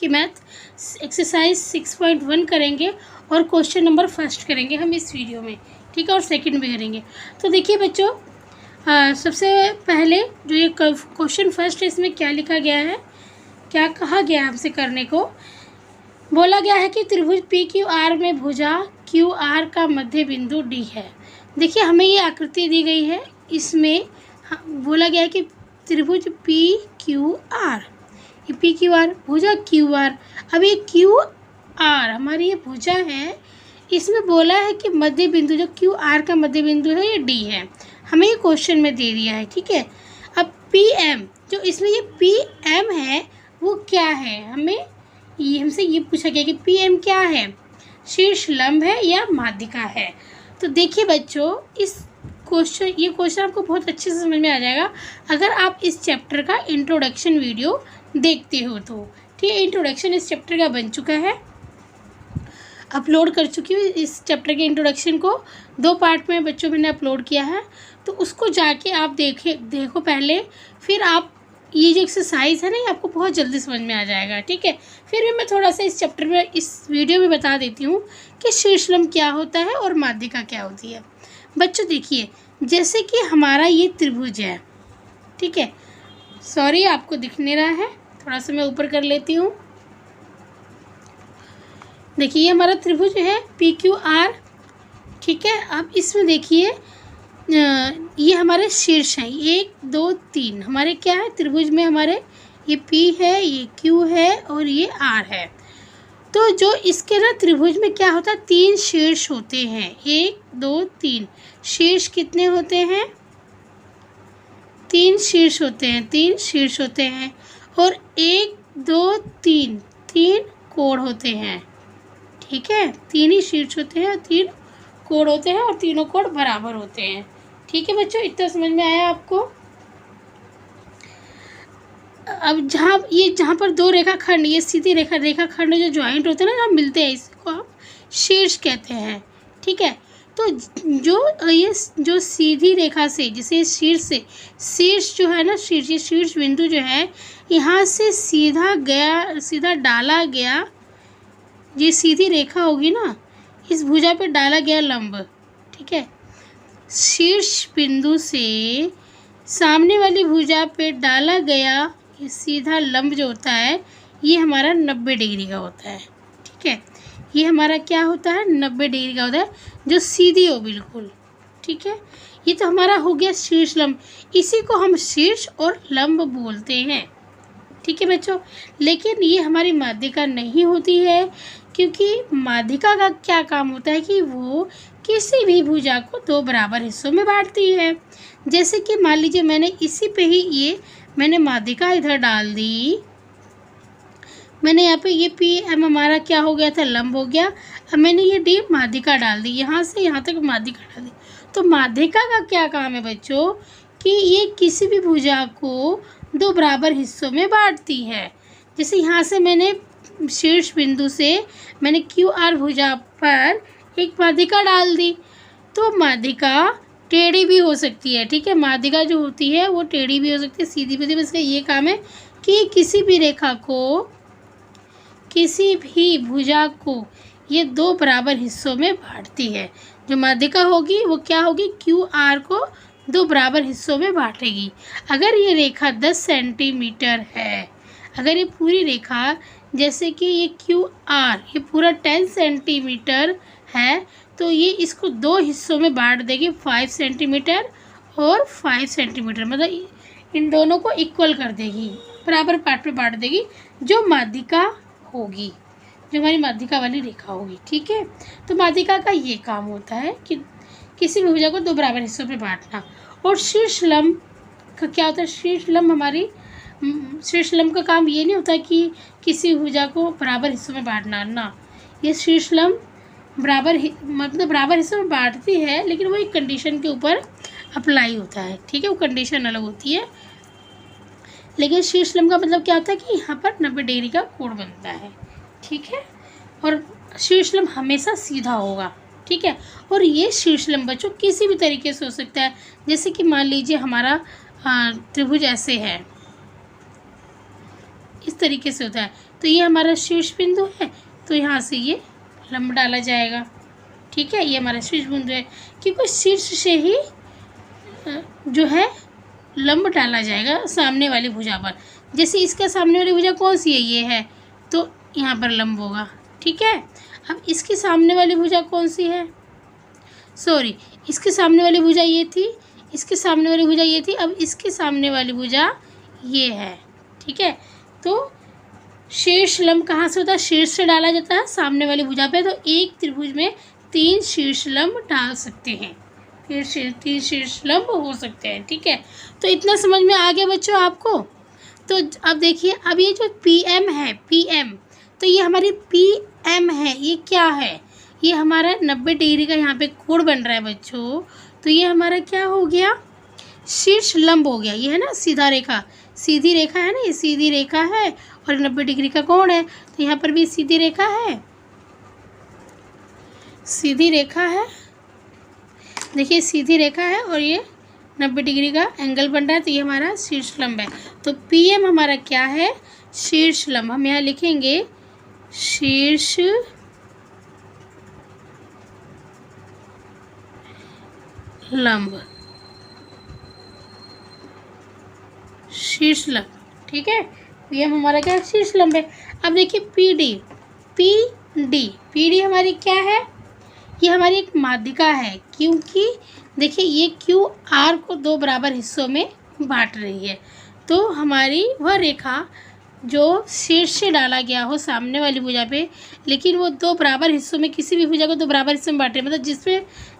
की math exercise 6.1 करेंगे और क्वेश्चन नंबर फर्स्ट करेंगे हम इस वीडियो में, ठीक है, और सेकंड भी करेंगे। तो देखिए बच्चों, सबसे पहले जो ये क्वेश्चन फर्स्ट है इसमें क्या लिखा गया है, क्या कहा गया है हमसे करने को। बोला गया है कि त्रिभुज पी क्यू आर में भुजा क्यू आर का मध्य बिंदु डी है। देखिए हमें ये आकृति दी गई है, इसमें बोला गया है कि त्रिभुज पी क्यू आर, ये पी क्यू आर भुजा क्यू आर। अब ये क्यू आर हमारी ये भुजा है, इसमें बोला है कि मध्य बिंदु जो क्यू आर का मध्य बिंदु है ये डी है, हमें ये क्वेश्चन में दे दिया है, ठीक है। अब पी एम जो इसमें ये पी एम है वो क्या है, हमसे ये पूछा गया कि पी एम क्या है, शीर्ष लंब है या माध्यिका है। तो देखिए बच्चों, ये क्वेश्चन आपको बहुत अच्छे से समझ में आ जाएगा अगर आप इस चैप्टर का इंट्रोडक्शन वीडियो देखते हो तो, ठीक है। इंट्रोडक्शन इस चैप्टर का बन चुका है, अपलोड कर चुकी हूँ इस चैप्टर के इंट्रोडक्शन को 2 पार्ट में बच्चों मैंने अपलोड किया है, तो उसको जाके आप देखो पहले, फिर आप ये जो एक्सरसाइज है ना ये आपको बहुत जल्दी समझ में आ जाएगा, ठीक है। फिर भी मैं थोड़ा सा इस चैप्टर में इस वीडियो में बता देती हूँ कि शीर्षलंब क्या होता है और माध्यिका क्या होती है। बच्चों देखिए, जैसे कि हमारा ये त्रिभुज है, ठीक है, सॉरी आपको दिख नहीं रहा है, थोड़ा सा मैं ऊपर कर लेती हूँ। देखिए ये हमारा त्रिभुज है पी क्यू आर, ठीक है। अब इसमें देखिए ये हमारे शीर्ष हैं 1 2 3, हमारे क्या है त्रिभुज में, हमारे ये P है, ये Q है और ये R है। तो जो इसके ना त्रिभुज में क्या होता है, 3 शीर्ष होते हैं, 1 2 3 शीर्ष कितने होते हैं, 3 शीर्ष होते हैं, 3 शीर्ष होते हैं और 1 2 3 3 कोण होते हैं, ठीक है। 3 ही शीर्ष होते हैं, 3 कोण होते हैं और तीनों कोण बराबर होते हैं, ठीक है बच्चों। इतना समझ में आया आपको। अब जहाँ पर 2 रेखाखंड, ये सीधी रेखाखंड जो ज्वाइंट होते हैं ना, जहाँ मिलते हैं, इसको हम शीर्ष कहते हैं, ठीक है। तो जो सीधी रेखा से, जैसे शीर्ष जो है ना, शीर्ष बिंदु जो है, यहाँ से सीधा डाला गया, ये सीधी रेखा होगी ना, इस भुजा पे डाला गया लंब, ठीक है। शीर्ष बिंदु से सामने वाली भुजा पे डाला गया ये सीधा लंब जो होता है, ये हमारा 90 डिग्री का होता है, ठीक है। ये हमारा क्या होता है, 90 डिग्री का होता है, जो सीधी हो बिल्कुल, ठीक है। ये तो हमारा हो गया शीर्ष लंब, इसी को हम शीर्ष और लंब बोलते हैं, ठीक है बच्चों। लेकिन ये हमारी माध्यिका नहीं होती है, क्योंकि माध्यिका का क्या काम होता है कि वो किसी भी भुजा को 2 बराबर हिस्सों में बांटती है। जैसे कि मान लीजिए मैंने इसी पे ही मैंने माध्यिका इधर डाल दी, मैंने यहाँ पे ये पी एम हमारा क्या हो गया था, लंब हो गया। अब मैंने ये डी माध्यिका डाल दी, यहाँ से यहाँ तक माध्यिका डाल दी। तो माध्यिका का क्या काम है बच्चों, कि ये किसी भी भुजा को 2 बराबर हिस्सों में बांटती है। जैसे यहाँ से मैंने शीर्ष बिंदु से मैंने क्यू आर भुजा पर एक माध्यिका डाल दी, तो माध्यिका टेढ़ी भी हो सकती है, ठीक है। माध्यिका जो होती है वो टेढ़ी भी हो सकती है, सीधी भी। इसका ये काम है कि किसी भी रेखा को, किसी भी भुजा को ये 2 बराबर हिस्सों में बांटती है। जो माध्यिका होगी वो क्या होगी, क्यू आर को 2 बराबर हिस्सों में बांटेगी। अगर ये रेखा 10 सेंटीमीटर है, अगर ये पूरी रेखा, जैसे कि ये क्यू आर ये पूरा 10 सेंटीमीटर है, तो ये इसको 2 हिस्सों में बांट देगी, 5 सेंटीमीटर और 5 सेंटीमीटर, मतलब इन दोनों को इक्वल कर देगी, बराबर पार्ट में बांट देगी, जो माध्यिका होगी, जो हमारी माध्यिका वाली रेखा होगी, ठीक है। तो माध्यिका का ये काम होता है कि किसी भी भुजा को 2 बराबर हिस्सों में बांटना। और शीर्ष लंब का क्या होता है, शीर्ष लंब का काम ये नहीं होता कि किसी भुजा को बराबर हिस्सों में बांटना ना, ये शीर्ष लंब बराबर हिस्सों में बांटती है, लेकिन वो एक कंडीशन के ऊपर अप्लाई होता है, ठीक है। वो कंडीशन अलग होती है, लेकिन शीर्ष लंब का मतलब क्या होता है कि यहाँ पर 90 डिग्री का कोण बनता है, ठीक है। और शीर्ष लंब हमेशा सीधा होगा, ठीक है। और ये शीर्ष लंब बच्चों किसी भी तरीके से हो सकता है, जैसे कि मान लीजिए हमारा त्रिभुज ऐसे है, इस तरीके से होता है। तो ये हमारा शीर्ष बिंदु है, तो यहाँ से ये लंब डाला जाएगा। ठीक है, ये हमारा शीर्ष बिंदु है, क्योंकि शीर्ष से ही जो है लंब डाला जाएगा सामने वाली भुजा पर। जैसे इसका सामने वाली भुजा कौन सी है, ये है, तो यहाँ पर लंब होगा। ठीक है, अब इसकी सामने वाली भुजा कौन सी है, सॉरी, इसके सामने वाली भुजा ये थी, इसके सामने वाली भुजा ये थी, अब इसके सामने वाली भुजा ये है। ठीक है, तो शीर्ष लंब कहाँ से होता है, शीर्ष से डाला जाता है सामने वाली भुजा पे। तो एक त्रिभुज में 3 शीर्ष लंब डाल सकते हैं, फिर 3 शीर्ष लंब हो सकते हैं। ठीक है, तो इतना समझ में आ गया बच्चों आपको। तो अब देखिए, अब ये जो PM है, PM, तो ये हमारी PM है, ये क्या है, ये हमारा 90 डिग्री का यहाँ पे कोण बन रहा है बच्चों। तो ये हमारा क्या हो गया, शीर्ष लंब हो गया। ये है ना सीधा रेखा, सीधी रेखा है ना, ये सीधी रेखा है और 90 डिग्री का कोण है। तो यहाँ पर भी सीधी रेखा है, सीधी रेखा है, देखिए सीधी रेखा है और ये 90 डिग्री का एंगल बन रहा है। तो ये हमारा शीर्ष लंब है। तो PM हमारा क्या है, शीर्ष लंब। हम यहाँ लिखेंगे शीर्ष लंब, शीर्ष लंब। ठीक है, PM हमारा क्या है, शीर्ष लंब है। अब देखिए PD हमारी क्या है, ये हमारी एक माध्यिका है, क्योंकि देखिए ये QR को 2 बराबर हिस्सों में बांट रही है। तो हमारी वह रेखा जो शीर्ष से डाला गया हो सामने वाली भुजा पे, लेकिन वो 2 बराबर हिस्सों में, किसी भी भुजा को 2 बराबर हिस्सों में बांट रही है, मतलब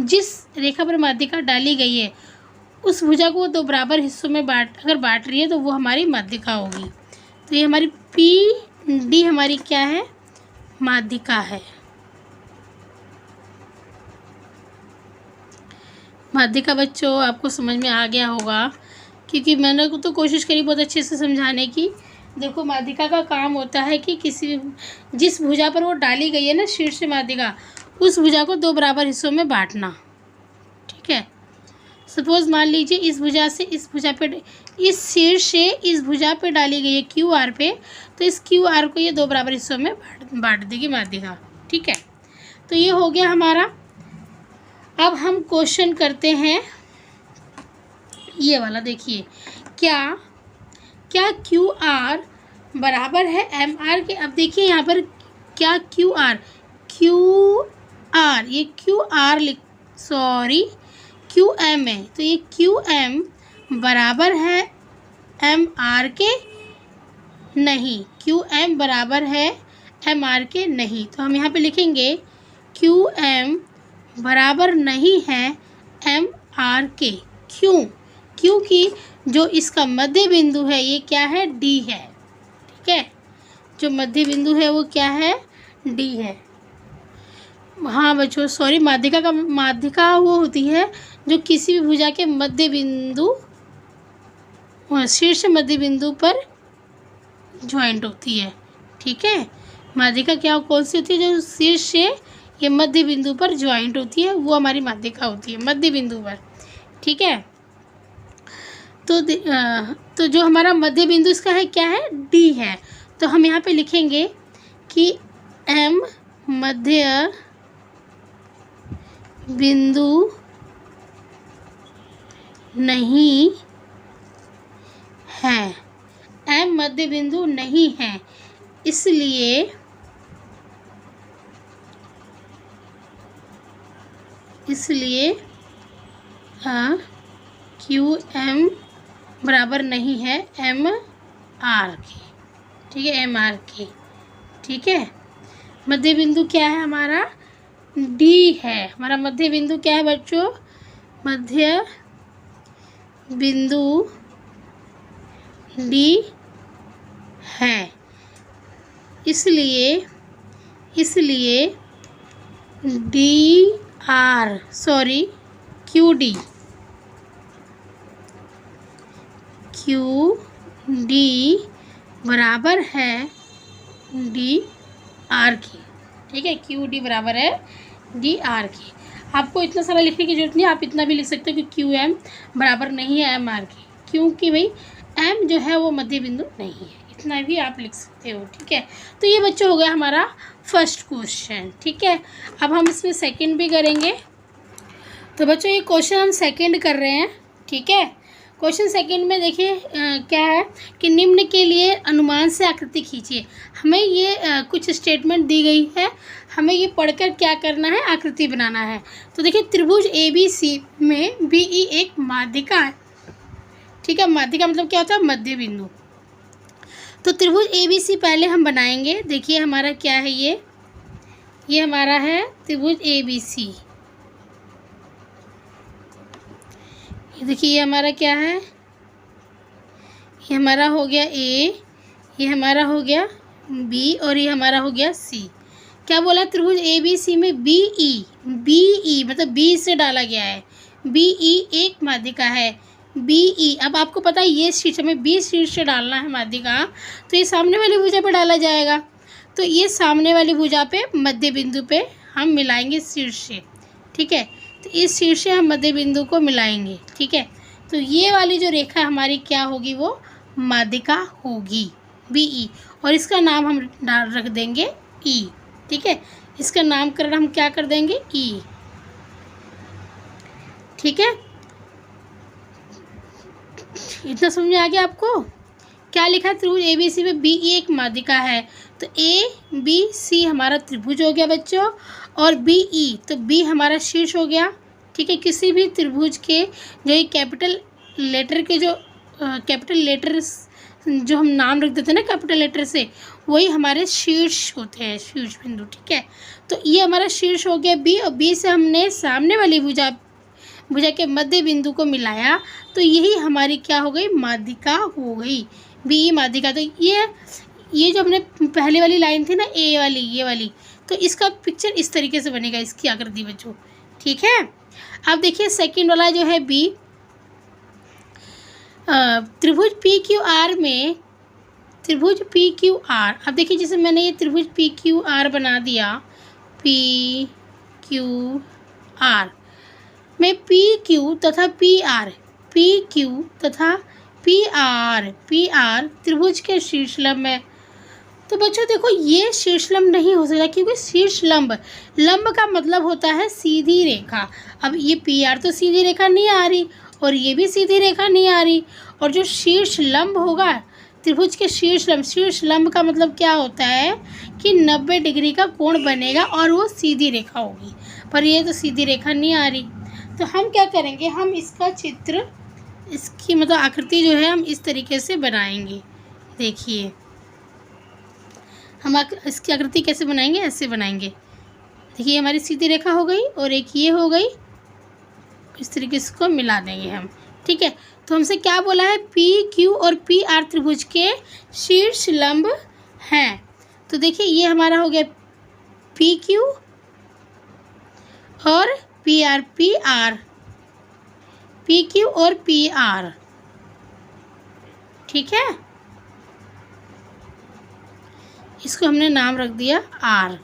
जिस रेखा पर माध्यिका डाली गई है उस भुजा को 2 बराबर हिस्सों में अगर बांट रही है तो वो हमारी माध्यिका होगी। तो ये हमारी PD हमारी क्या है, माध्यिका है। माध्यिका बच्चों आपको समझ में आ गया होगा, क्योंकि मैंने तो कोशिश करी बहुत अच्छे से समझाने की। देखो, माध्यिका का काम होता है कि जिस भुजा पर वो डाली गई है ना, शीर्ष माध्यिका, उस भुजा को 2 बराबर हिस्सों में बांटना। ठीक है, सपोज मान लीजिए इस भुजा से इस भुजा पे, इस शीर्ष से इस भुजा पे डाली गई है QR पे, तो इस QR को ये 2 बराबर हिस्सों में बांट देगी माध्यिका। ठीक है, तो ये हो गया हमारा। अब हम क्वेश्चन करते हैं ये वाला। देखिए, क्या QR बराबर है MR के। अब देखिए यहाँ पर क्या QR ये QM है, तो ये QM बराबर है MR के, नहीं, QM बराबर है MR के नहीं। तो हम यहाँ पे लिखेंगे QM बराबर नहीं है MR के। क्यों, क्योंकि जो इसका मध्य बिंदु है ये क्या है, D है। ठीक है, जो मध्य बिंदु है वो क्या है, D है। हाँ बच्चों, सॉरी, माध्यिका वो होती है जो किसी भी भुजा के मध्य बिंदु, शीर्ष मध्य बिंदु पर ज्वाइंट होती है। ठीक है, माध्यिका क्या कौन सी होती है, जो शीर्ष से ये मध्य बिंदु पर ज्वाइंट होती है, वो हमारी माध्यिका होती है, मध्य बिंदु पर। ठीक है, तो जो हमारा मध्य बिंदु इसका है क्या है, D है। तो हम यहाँ पे लिखेंगे कि M मध्य बिंदु नहीं है, M मध्य बिंदु नहीं है, इसलिए QM बराबर नहीं है MR के। ठीक है, MR के। ठीक है, मध्य बिंदु क्या है हमारा, D है। हमारा मध्य बिंदु क्या है बच्चों, मध्य बिंदु D है, इसलिए QD बराबर है DR की। ठीक है, QD बराबर है DR की। आपको इतना सारा लिखने की जरूरत नहीं, आप इतना भी लिख सकते हो कि QM बराबर नहीं है MR की, क्योंकि भाई M जो है वो मध्य बिंदु नहीं है। जितना भी आप लिख सकते हो, ठीक है। तो ये बच्चों हो गया हमारा फर्स्ट क्वेश्चन, ठीक है। अब हम इसमें सेकंड भी करेंगे। तो बच्चों ये क्वेश्चन हम सेकंड कर रहे हैं, ठीक है। क्वेश्चन सेकंड में देखिए क्या है कि निम्न के लिए अनुमान से आकृति खींचिए। हमें ये कुछ स्टेटमेंट दी गई है, हमें ये पढ़कर क्या करना है, आकृति बनाना है। तो देखिए त्रिभुज ABC में BE एक माध्यिका है, ठीक है। माध्यिका मतलब क्या होता है, मध्य बिंदु। तो त्रिभुज ABC पहले हम बनाएंगे। देखिए हमारा क्या है, ये हमारा है त्रिभुज ABC। ये देखिए ये हमारा क्या है, ये हमारा हो गया A, ये हमारा हो गया B और ये हमारा हो गया C। क्या बोला, त्रिभुज ABC में BE मतलब B से डाला गया है, BE एक माध्यिका है। BE अब आपको पता है ये शीर्ष में B शीर्ष से डालना है माध्यिका, तो ये सामने वाली भुजा पे डाला जाएगा। तो ये सामने वाली भुजा पे मध्य बिंदु पे हम मिलाएंगे शीर्ष से, ठीक है। तो इस शीर्ष से हम मध्य बिंदु को मिलाएंगे, ठीक है। तो ये वाली जो रेखा हमारी क्या होगी, वो माध्यिका होगी BE, और इसका नाम हम रख देंगे E, ठीक है। इसका नामकरण हम क्या कर देंगे, E, ठीक है। इतना समझ में आ गया आपको। क्या लिखा है, त्रिभुज ABC में BE एक माध्यिका है। तो ABC हमारा त्रिभुज हो गया बच्चों, और BE तो B हमारा शीर्ष हो गया, ठीक है। किसी भी त्रिभुज के जो ये कैपिटल लेटर के जो कैपिटल लेटर्स जो हम नाम रख देते हैं ना कैपिटल लेटर से, वही हमारे शीर्ष होते हैं, शीर्ष बिंदु, ठीक है। तो ये हमारा शीर्ष हो गया B, और B से हमने सामने वाली भुजा के मध्य बिंदु को मिलाया, तो यही हमारी क्या हो गई, माध्यिका हो गई, BE माध्यिका। तो ये जो हमने पहले वाली लाइन थी ना, A वाली, ये वाली, तो इसका पिक्चर इस तरीके से बनेगा, इसकी आकृति बच्चों, ठीक है। अब देखिए सेकंड वाला जो है B, त्रिभुज PQR में त्रिभुज PQR। अब देखिए जैसे मैंने ये त्रिभुज PQR बना दिया, PQR में PQ तथा PR, PQ तथा PR त्रिभुज के शीर्षलंब है। तो बच्चों देखो ये शीर्षलंब नहीं हो सकता, क्योंकि शीर्षलंब, लंब का मतलब होता है सीधी रेखा। अब ये PR तो सीधी रेखा नहीं आ रही, और ये भी सीधी रेखा नहीं आ रही, और जो शीर्षलंब होगा त्रिभुज के शीर्षलंब का मतलब क्या होता है कि 90 डिग्री का कोण बनेगा, और वो सीधी रेखा होगी, पर ये तो सीधी रेखा नहीं आ रही। तो हम क्या करेंगे, हम इसका चित्र, इसकी मतलब आकृति जो है हम इस तरीके से बनाएंगे। देखिए हम इसकी आकृति कैसे बनाएंगे, ऐसे बनाएंगे। देखिए हमारी सीधी रेखा हो गई, और एक ये हो गई, इस तरीके से इसको मिला देंगे हम, ठीक है। तो हमसे क्या बोला है, PQ और PR त्रिभुज के शीर्ष लंब हैं। तो देखिए ये हमारा हो गया PQ और PR, PQ और PR, ठीक है। इसको हमने नाम रख दिया R।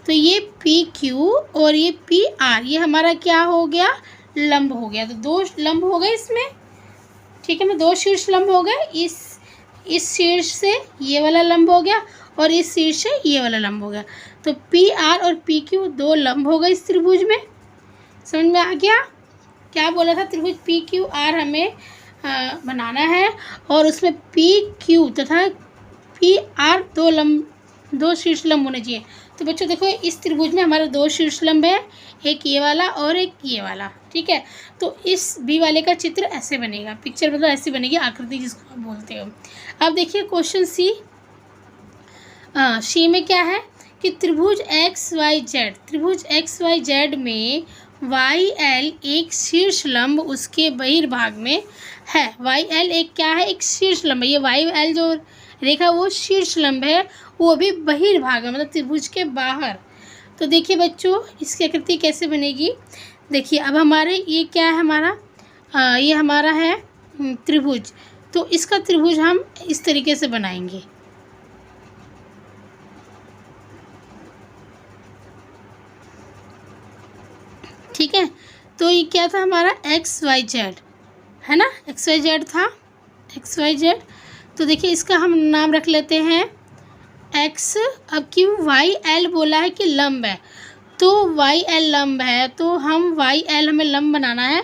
तो ये PQ और ये PR, ये हमारा क्या हो गया, लंब हो गया। तो दो लंब हो गए इसमें, ठीक है। मैं दो शीर्ष लंब हो गए, इस शीर्ष से ये वाला लंब हो गया, और इस शीर्ष से ये वाला लंब हो गया। तो PR और PQ दो लंब हो गए इस त्रिभुज में। समझ में आ गया। क्या बोला था, त्रिभुज PQR हमें बनाना है, और उसमें PQ तथा PR दो शीर्ष लंब होने चाहिए। तो बच्चों देखो इस त्रिभुज में हमारा दो शीर्ष लंब है, एक ये वाला और एक ये वाला, ठीक है। तो इस B वाले का चित्र ऐसे बनेगा, पिक्चर मतलब ऐसी बनेगी, आकृति जिसको आप बोलते हो। अब देखिए क्वेश्चन C में क्या है कि त्रिभुज XYZ में YL एक शीर्ष लंब उसके बहिर्भाग में है। YL एक क्या है, एक शीर्ष लंब है। ये YL जो रेखा वो शीर्ष लंब है, वो भी बहिर्भाग है, मतलब त्रिभुज के बाहर। तो देखिए बच्चों इसकी आकृति कैसे बनेगी। देखिए अब हमारे ये क्या है, हमारा ये हमारा है त्रिभुज। तो इसका त्रिभुज हम इस तरीके से बनाएंगे, ठीक है। तो ये क्या था हमारा XYZ, है ना, XYZ था, XYZ। तो देखिए इसका हम नाम रख लेते हैं एक्स। अब क्यों वाई एल बोला है कि लंब है, तो वाई एल लंब है, तो हम वाई एल हमें लंब बनाना है,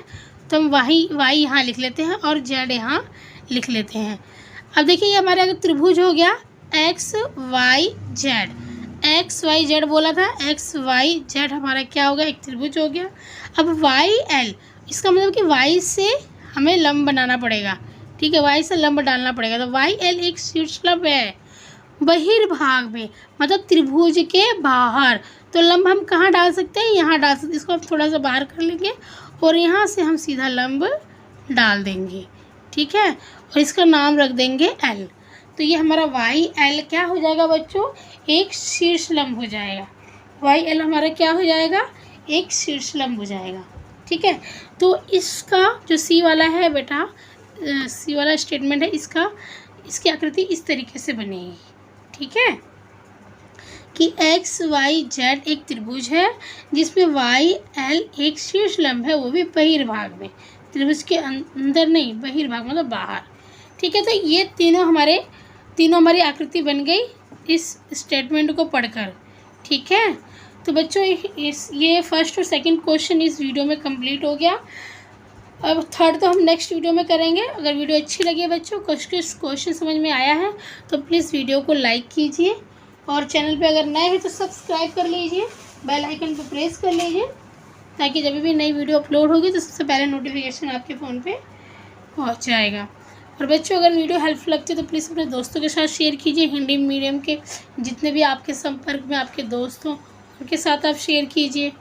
तो हम वाई यहाँ लिख लेते हैं और जेड यहाँ लिख लेते हैं। अब देखिए ये हमारे अगर त्रिभुज हो गया X Y Z, X Y Z बोला था, एक्स वाई जेड हमारा क्या हो गया, एक त्रिभुज हो गया। अब वाई एल, इसका मतलब कि वाई से हमें लंब बनाना पड़ेगा, ठीक है, वाई से लंब डालना पड़ेगा। तो वाई एल एक शीर्षलंब है बहिर्भाग में, मतलब त्रिभुज के बाहर। तो लंब हम कहाँ डाल सकते हैं, यहाँ डाल सकते हैं। इसको हम थोड़ा सा बाहर कर लेंगे और यहाँ से हम सीधा लंब डाल देंगे, ठीक है, और इसका नाम रख देंगे एल। तो ये हमारा वाई एल क्या हो जाएगा बच्चों, एक शीर्षलंब हो जाएगा। वाई एल हमारा क्या हो जाएगा, एक शीर्षलंब हो जाएगा, ठीक है। तो इसका जो सी वाला है बेटा, सी वाला स्टेटमेंट है, इसकी आकृति इस तरीके से बनेगी, ठीक है, कि एक्स वाई जेड एक त्रिभुज है जिसमें वाई एल एक शीर्षलंब है, वो भी बहिर्भाग में, त्रिभुज के अंदर नहीं, बहिर्भाग मतलब बाहर, ठीक है। तो ये तीनों हमारी आकृति बन गई इस स्टेटमेंट को पढ़कर, ठीक है। तो बच्चों ये फर्स्ट और सेकंड क्वेश्चन इस वीडियो में कंप्लीट हो गया। अब थर्ड तो हम नेक्स्ट वीडियो में करेंगे। अगर वीडियो अच्छी लगी है बच्चों, क्वेश्चन समझ में आया है तो प्लीज़ वीडियो को लाइक कीजिए और चैनल पे अगर नए हैं तो सब्सक्राइब कर लीजिए, बेल आइकन को प्रेस कर लीजिए, ताकि जब भी नई वीडियो अपलोड होगी तो सबसे पहले नोटिफिकेशन आपके फ़ोन पे पहुंच जाएगा। और बच्चों अगर वीडियो हेल्पफुल लगती है तो प्लीज़ अपने दोस्तों के साथ शेयर कीजिए। हिंदी मीडियम के जितने भी आपके संपर्क में आपके दोस्त हों उनके साथ आप शेयर कीजिए।